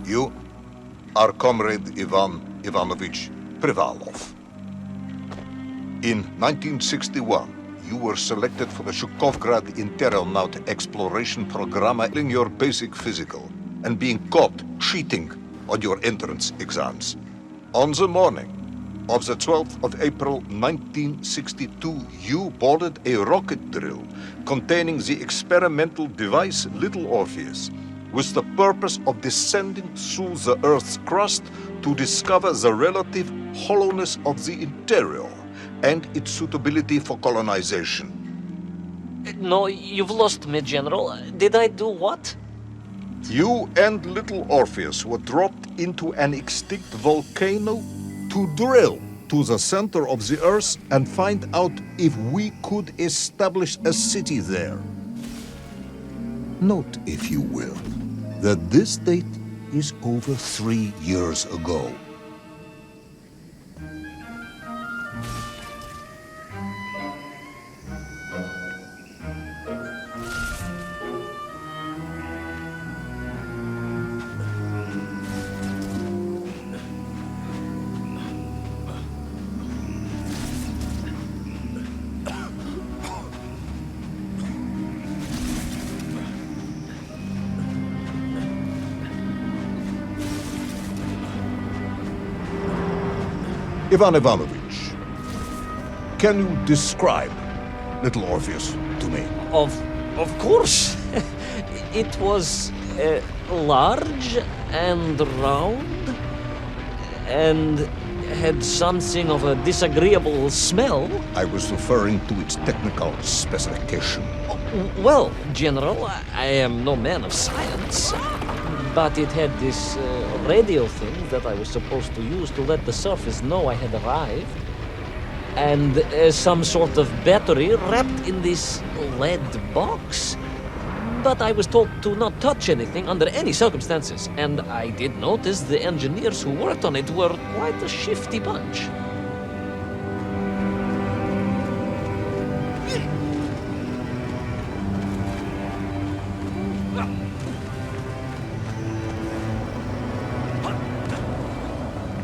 You are Comrade Ivan Ivanovich Privalov. In 1961, you were selected for the Shukovgrad Interonaut Exploration Program, in your basic physical, and being caught cheating on your entrance exams. On the morning of the 12th of April 1962, you boarded a rocket drill containing the experimental device Little Orpheus, with the purpose of descending through the Earth's crust to discover the relative hollowness of the interior and its suitability for colonization. No, you've lost me, General. Did I do what? You and Little Orpheus were dropped into an extinct volcano to drill to the center of the Earth and find out if we could establish a city there. Note, if you will, that this date is over 3 years ago. Ivan Ivanovich, can you describe Little Orpheus to me? Of course. It was large and round and had something of a disagreeable smell. I was referring to its technical specification. Well, General, I am no man of science, but it had this radio thing that I was supposed to use to let the surface know I had arrived, and some sort of battery wrapped in this lead box. But I was told to not touch anything under any circumstances, and I did notice the engineers who worked on it were quite a shifty bunch.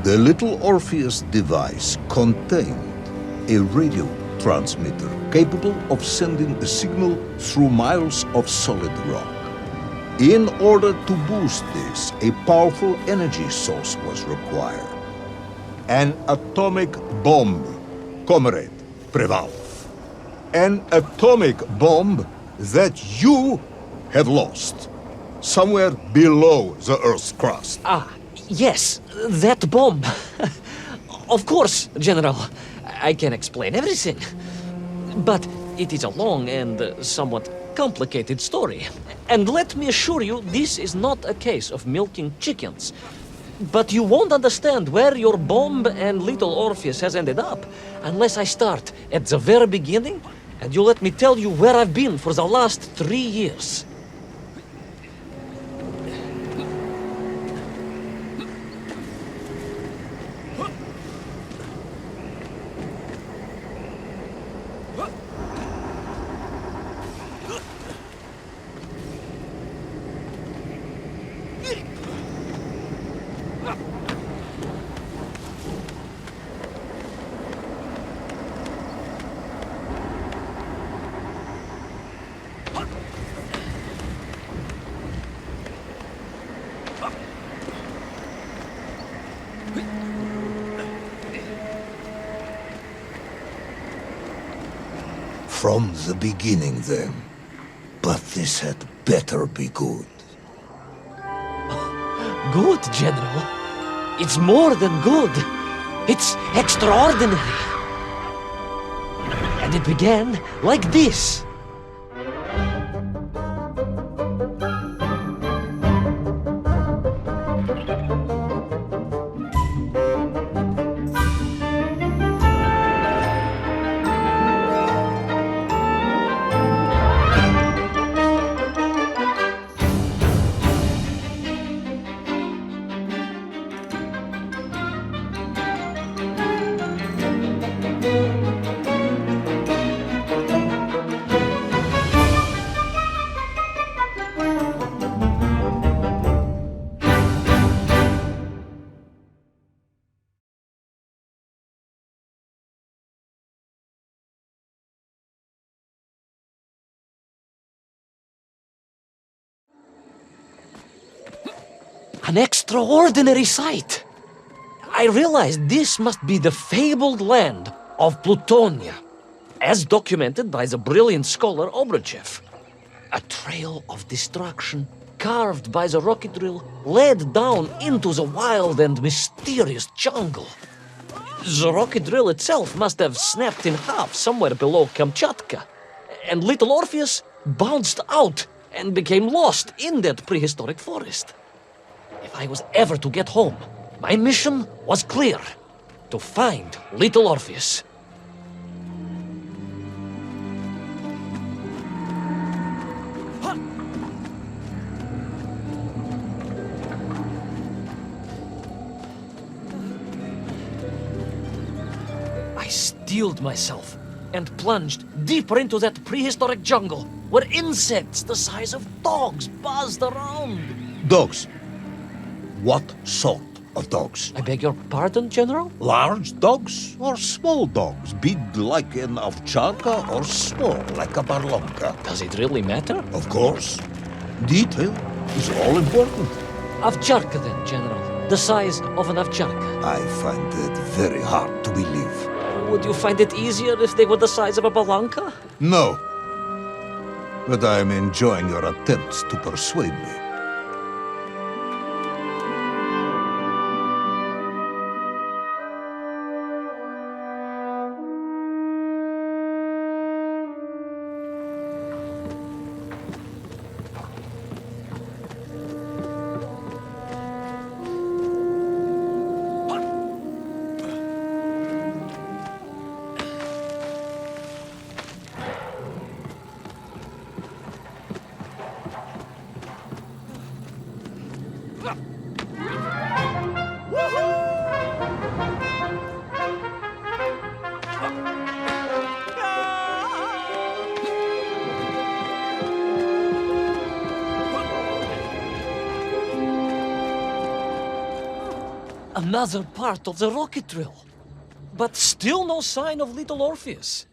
The Little Orpheus device contained a radio transmitter capable of sending a signal through miles of solid rock. In order to boost this, a powerful energy source was required. An atomic bomb, Comrade Privalov. An atomic bomb that you have lost somewhere below the Earth's crust. Yes, that bomb. Of course, General. I can explain everything. But it is a long and somewhat complicated story. And let me assure you, this is not a case of milking chickens. But you won't understand where your bomb and Little Orpheus has ended up unless I start at the very beginning and you let me tell you where I've been for the last 3 years. From the beginning, then. But this had better be good. Good, General. It's more than good. It's extraordinary. And it began like this. An extraordinary sight. I realized this must be the fabled land of Plutonia, as documented by the brilliant scholar Obruchev. A trail of destruction carved by the rocket drill led down into the wild and mysterious jungle. The rocket drill itself must have snapped in half somewhere below Kamchatka, and little Orpheus bounced out and became lost in that prehistoric forest. If I was ever to get home, my mission was clear: to find little Orpheus. I steeled myself and plunged deeper into that prehistoric jungle where insects the size of dogs buzzed around. Dogs. What sort of dogs? I beg your pardon, General? Large dogs or small dogs? Big like an ovcharka or small like a barlonka? Does it really matter? Of course. Detail is all important. Ovcharka then, General. The size of an ovcharka. I find it very hard to believe. Would you find it easier if they were the size of a balanka? No. But I am enjoying your attempts to persuade me. Another part of the rocket drill. But still no sign of little Orpheus.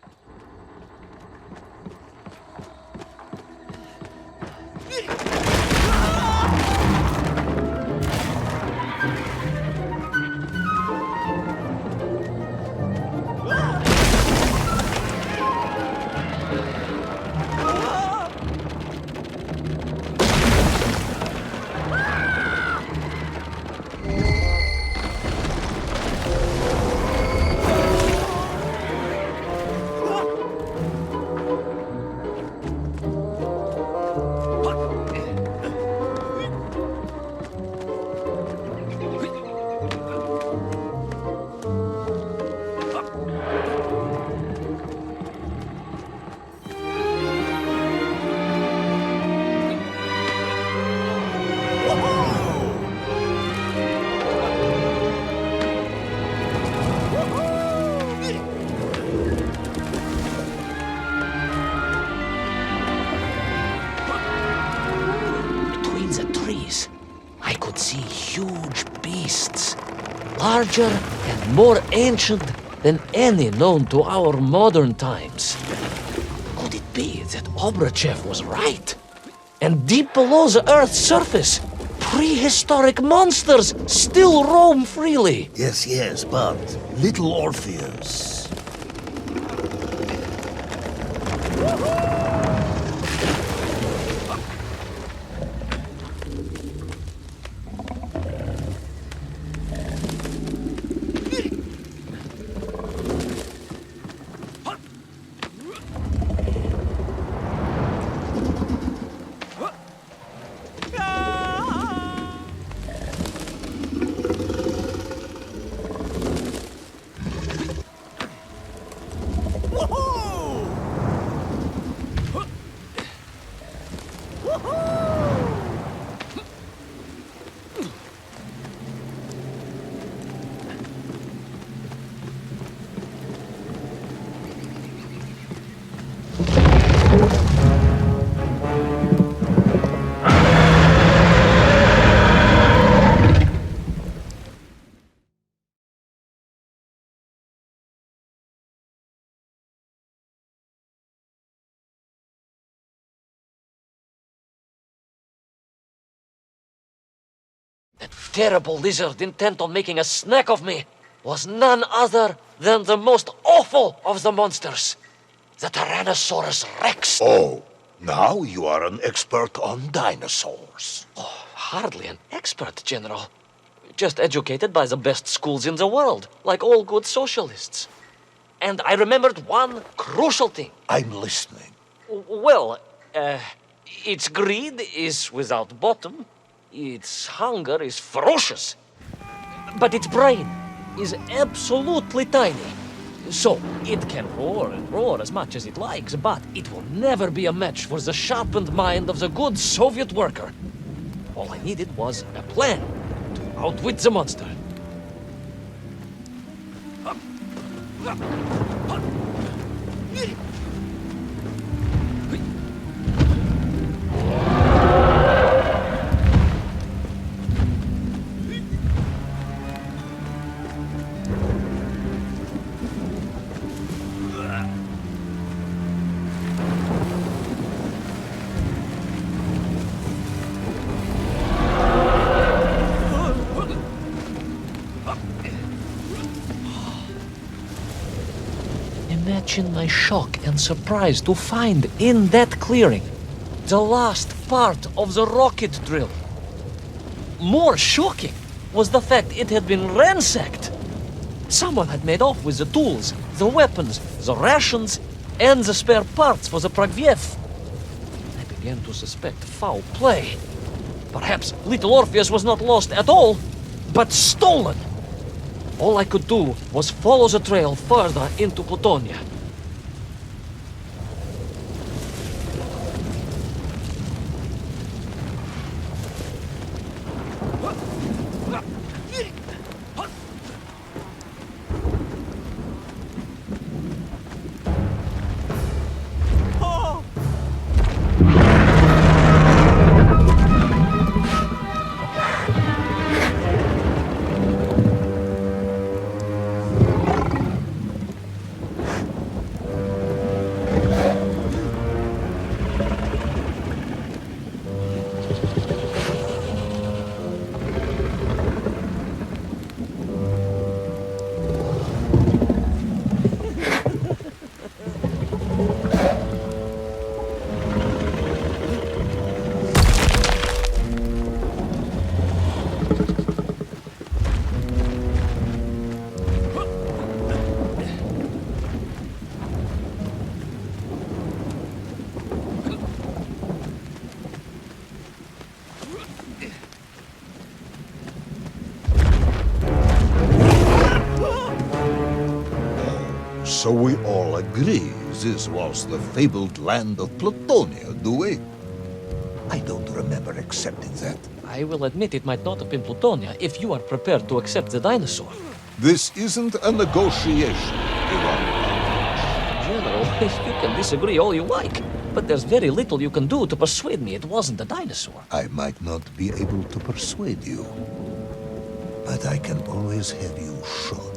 I could see huge beasts, larger and more ancient than any known to our modern times. Could it be that Obruchev was right? And deep below the Earth's surface, prehistoric monsters still roam freely? Yes, but little Orpheus. The terrible lizard intent on making a snack of me was none other than the most awful of the monsters, the Tyrannosaurus Rex. Oh, now you are an expert on dinosaurs. Oh, hardly an expert, General. Just educated by the best schools in the world, like all good socialists. And I remembered one crucial thing. I'm listening. Well, its greed is without bottom, its hunger is ferocious, but its brain is absolutely tiny. So, it can roar and roar as much as it likes, but it will never be a match for the sharpened mind of the good Soviet worker. All I needed was a plan to outwit the monster. Imagine my shock and surprise to find in that clearing the last part of the rocket drill. More shocking was the fact it had been ransacked. Someone had made off with the tools, the weapons, the rations, and the spare parts for the Pragviev. I began to suspect foul play. Perhaps little Orpheus was not lost at all, but stolen. All I could do was follow the trail further into Plutonia. So we all agree this was the fabled land of Plutonia, do we? I don't remember accepting that. I will admit it might not have been Plutonia if you are prepared to accept the dinosaur. This isn't a negotiation, Ivan. General, you can disagree all you like, but there's very little you can do to persuade me it wasn't a dinosaur. I might not be able to persuade you, but I can always have you shot.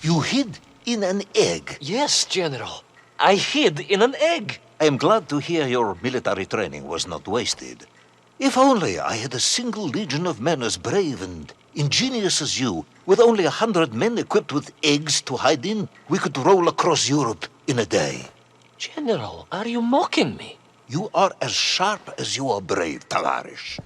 You hid in an egg. Yes, General. I hid in an egg. I am glad to hear your military training was not wasted. If only I had a single legion of men as brave and ingenious as you, with only 100 men equipped with eggs to hide in, we could roll across Europe in a day. General, are you mocking me? You are as sharp as you are brave, Tavarish.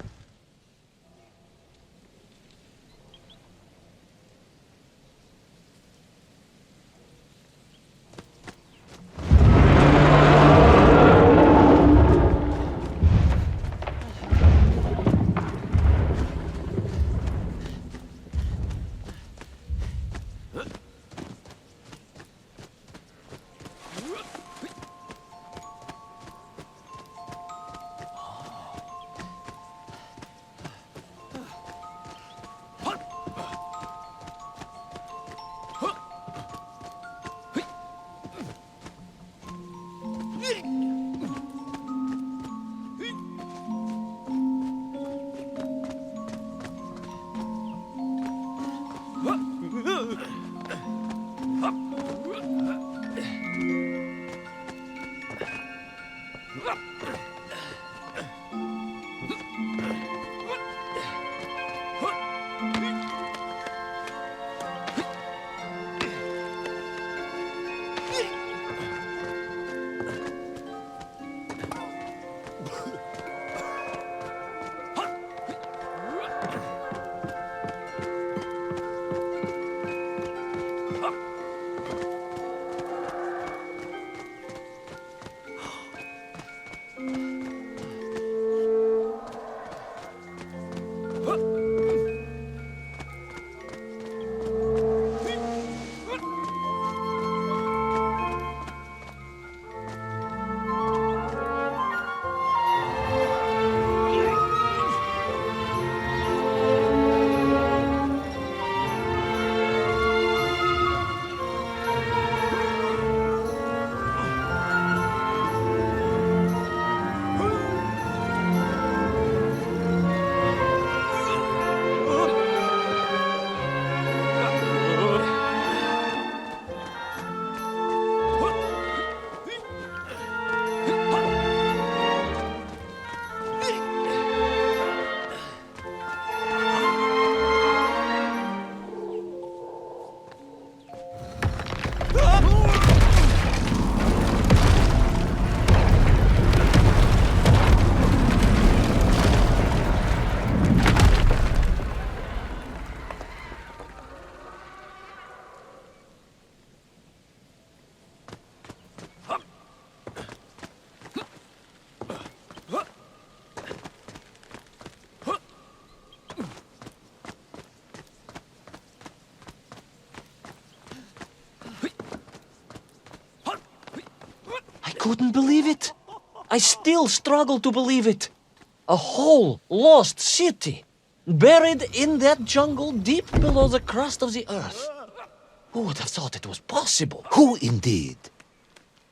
Couldn't believe it. I still struggle to believe it. A whole lost city, buried in that jungle deep below the crust of the earth. Who would have thought it was possible? Who indeed?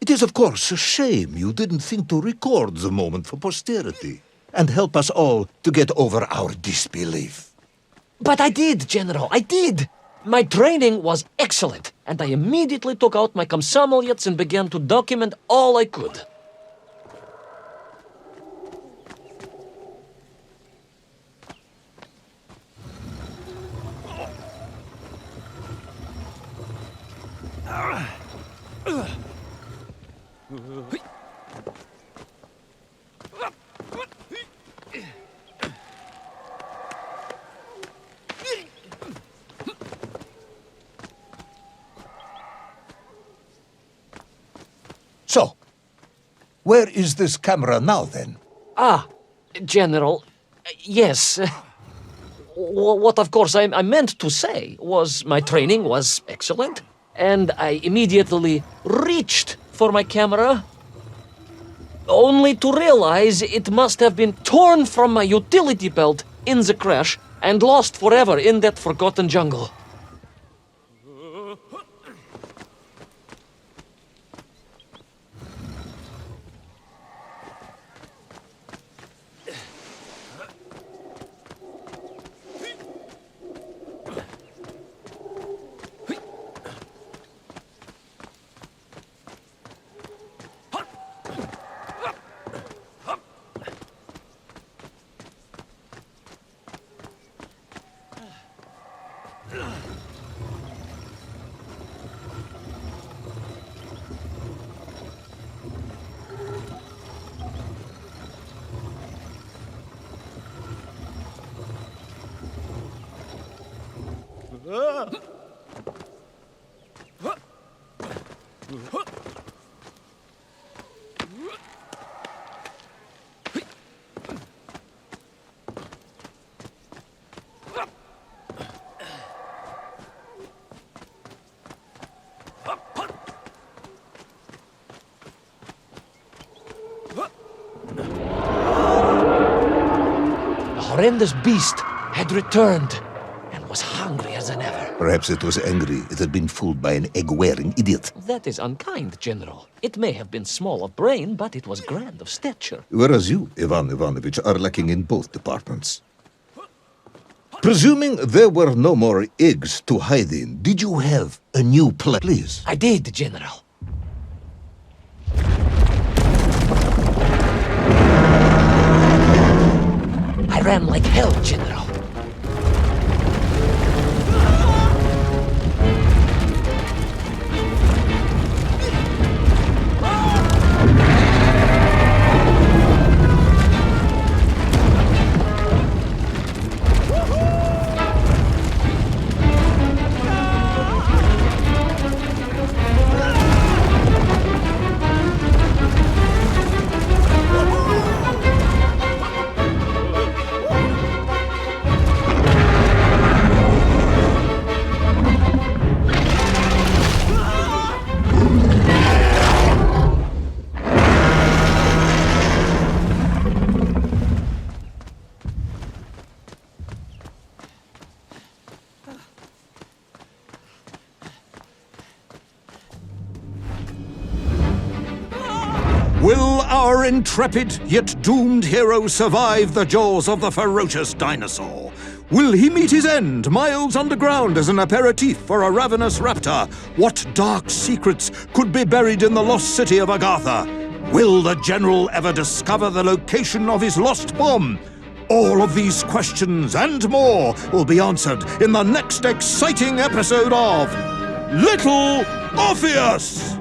It is, of course, a shame you didn't think to record the moment for posterity and help us all to get over our disbelief. But I did, General, I did. My training was excellent, and I immediately took out my komsomolets and began to document all I could. So, where is this camera now, then? General, yes. What, of course, I meant to say was my training was excellent, and I immediately reached for my camera, only to realize it must have been torn from my utility belt in the crash and lost forever in that forgotten jungle. horrendous beast had returned and was hungrier than ever. Perhaps it was angry it had been fooled by an egg-wearing idiot. That is unkind, General. It may have been small of brain, but it was grand of stature. Whereas you, Ivan Ivanovich, are lacking in both departments. Presuming there were no more eggs to hide in, did you have a new plan, please? I did, General. I ran like hell, General. Will our intrepid yet doomed hero survive the jaws of the ferocious dinosaur? Will he meet his end miles underground as an aperitif for a ravenous raptor? What dark secrets could be buried in the lost city of Agatha? Will the general ever discover the location of his lost bomb? All of these questions and more will be answered in the next exciting episode of Little Orpheus!